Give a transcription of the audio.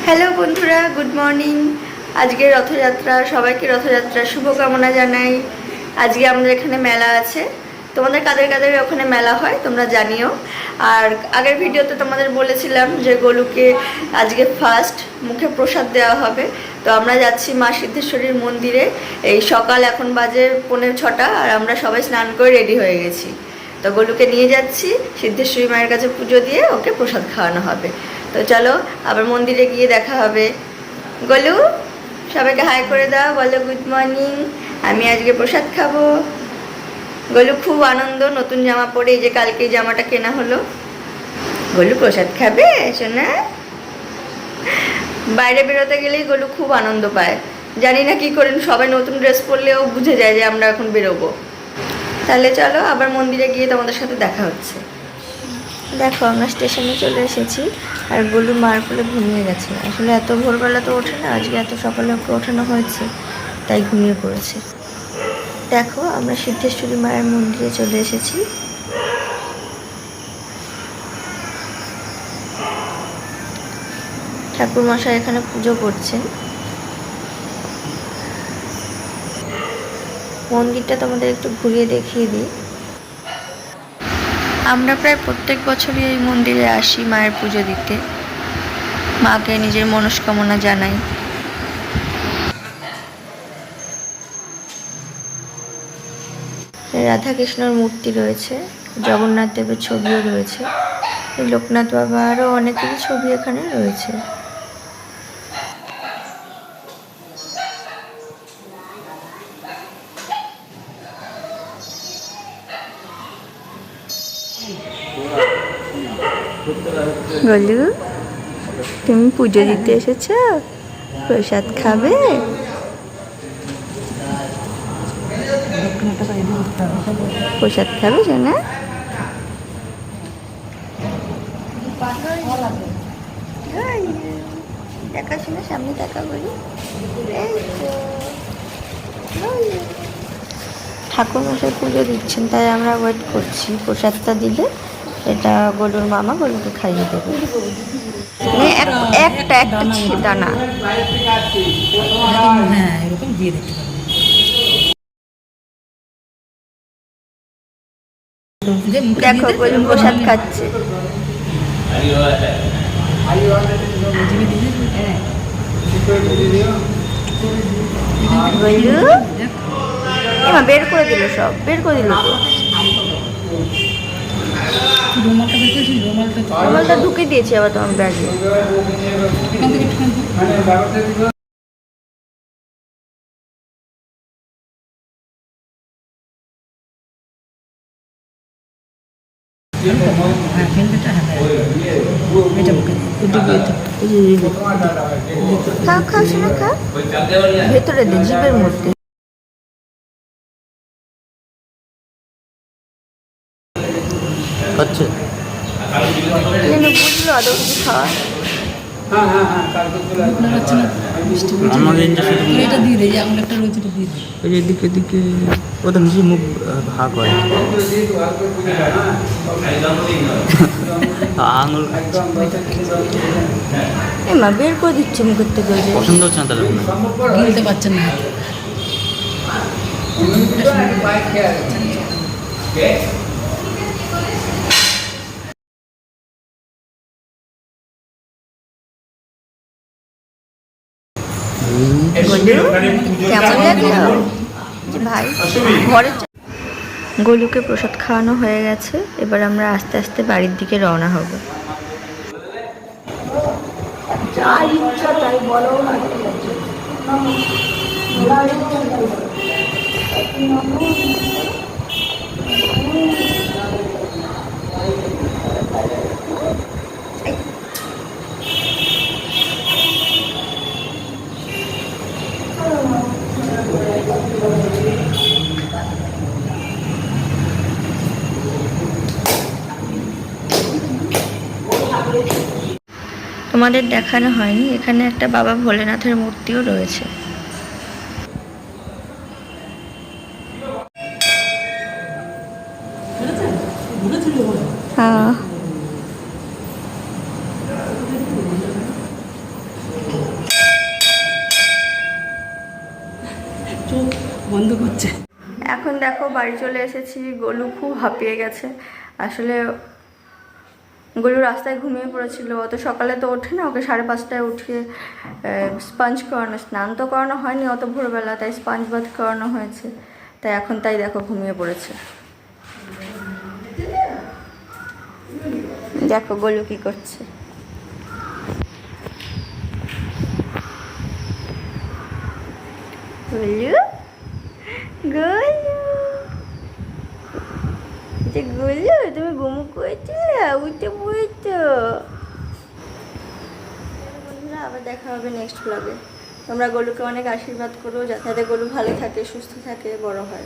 Hello বন্ধুরা, good morning. আজকে রথযাত্রা, সবাইকে রথযাত্রার শুভকামনা জানাই। আজকে আমাদের এখানে মেলা আছে। তোমাদের কাদের কাদের ওখানে মেলা হয় তোমরা জানিও। আর আগের ভিডিওতে তোমাদের বলেছিলাম যে গোলুকে আজকে ফার্স্ট মুখে প্রসাদ দেওয়া হবে। তো আমরা যাচ্ছি মা সিদ্ধেশ্বরীর মন্দিরে। এই সকাল এখন বাজে 5:45 আর আমরা সবাই স্নান করে রেডি হয়ে গেছি। তো গোলুকে নিয়ে যাচ্ছি, সিদ্ধেশ্বরী মায়ের কাছে পুজো দিয়ে ওকে প্রসাদ খাওয়ানো হবে। তো চলো আবার মন্দিরে গিয়ে দেখা হবে। গোলু, সবাইকে হাই করে দাও, বলো গুড মর্নিং। আমি আজকে প্রসাদ খাবো। গোলু খুব আনন্দ, নতুন জামা পরে, এই যে কালকে জামাটা কেনা হলো। গোলু প্রসাদ খাবে শোনা। বাইরে বেরোতে গেলেই গোলু খুব আনন্দ পায়, জানি না কি করেন, সবাই নতুন ড্রেস পরলেও বুঝে যায় যে আমরা এখন বেরোবো। তাহলে চলো আবার মন্দিরে গিয়ে তোমাদের সাথে দেখা হচ্ছে। দেখো আমরা স্টেশনে চলে এসেছি আর গোলু মার কোলে ঘুমিয়ে গেছে। আসলে এত ভোরবেলা তো ওঠে না, আজকে এত সকালে ওকে ওঠানো হয়েছে, তাই ঘুমিয়ে পড়েছে। দেখো আমরা সিদ্ধেশ্বরী মায়ের মন্দিরে চলে এসেছি। ঠাকুরমশাই এখানে পুজো করছেন। মন্দিরটা তোমাদের একটু ঘুরিয়ে দেখিয়ে দিই। আমরা প্রায় প্রত্যেক বছরই এই মন্দিরে আসি মায়ের পুজো দিতে, মাকে নিজের মনস্কামনা জানাই। রাধাকৃষ্ণর মূর্তি রয়েছে, জগন্নাথ দেবের ছবিও রয়েছে, লোকনাথ বাবা আরও অনেকেরই ছবি এখানে রয়েছে। গোলু, তুমি পুজো দিতে এসেছো, প্রসাদ খাবে? প্রসাদ খাবে সোনা? দেখা শোনা, সামনে দেখা বলি। ঠাকুরমশাই পুজো দিচ্ছেন, তাই আমরা ওয়েট করছি। প্রসাদটা দিলে এটা গোলুর মামা গোলুকে খাইয়ে দেবে। একটা একটা দানা। দেখো গোলু প্রসাদ খাচ্ছে। গোলু এমা বের করে দিল, সব বের করে দিল। রুমালটা ঢুকে দিয়েছি আবার তোমার ব্যাগে। খা খা শোনা, খা, ভেতরে দে, জিভের মধ্যে। আচ্ছা বুঝলো আদৌ কিছু খাওয়া। এদিকে দিকে ওদের নিজে মুখ ভাগ হয়, আঙুল এমা বের করে দিচ্ছে মুখের থেকে। পছন্দ হচ্ছে না, তাহলে গিলতে পারছেন না। গোলুকে প্রসাদ খাওয়ানো হয়ে গেছে, এবার আমরা আস্তে আস্তে বাড়ির দিকে রওনা হব। তোমাদের দেখানো হয়নি, এখানে একটা বাবা ভোলেনাথের মূর্তিও রয়েছে। হ্যাঁ বন্ধ করছে। এখন দেখো বাড়ি চলে এসেছি, গোলু খুব হাঁপিয়ে গেছে। আসলে গোলু রাস্তায় ঘুমিয়ে পড়েছিল, অত সকালে তো ওঠে না, ওকে 5:30টায় উঠিয়ে স্পঞ্জ করানো, স্নান তো করানো হয়নি অত ভোরবেলা, তাই স্পঞ্জ বাথ করানো হয়েছে। তাই এখন তাই দেখো ঘুমিয়ে পড়েছে। দেখো গোলু কি করছে। গোলু গোলু, যে গোলু তুমি ঘুমু করেছিলে, উঠে পড়েছো। বন্ধুরা আবার দেখা হবে নেক্সট ব্লগে। তোমরা গোলুকে অনেক আশীর্বাদ করো যাতে গোলু ভালো থাকে, সুস্থ থাকে, বড় হয়।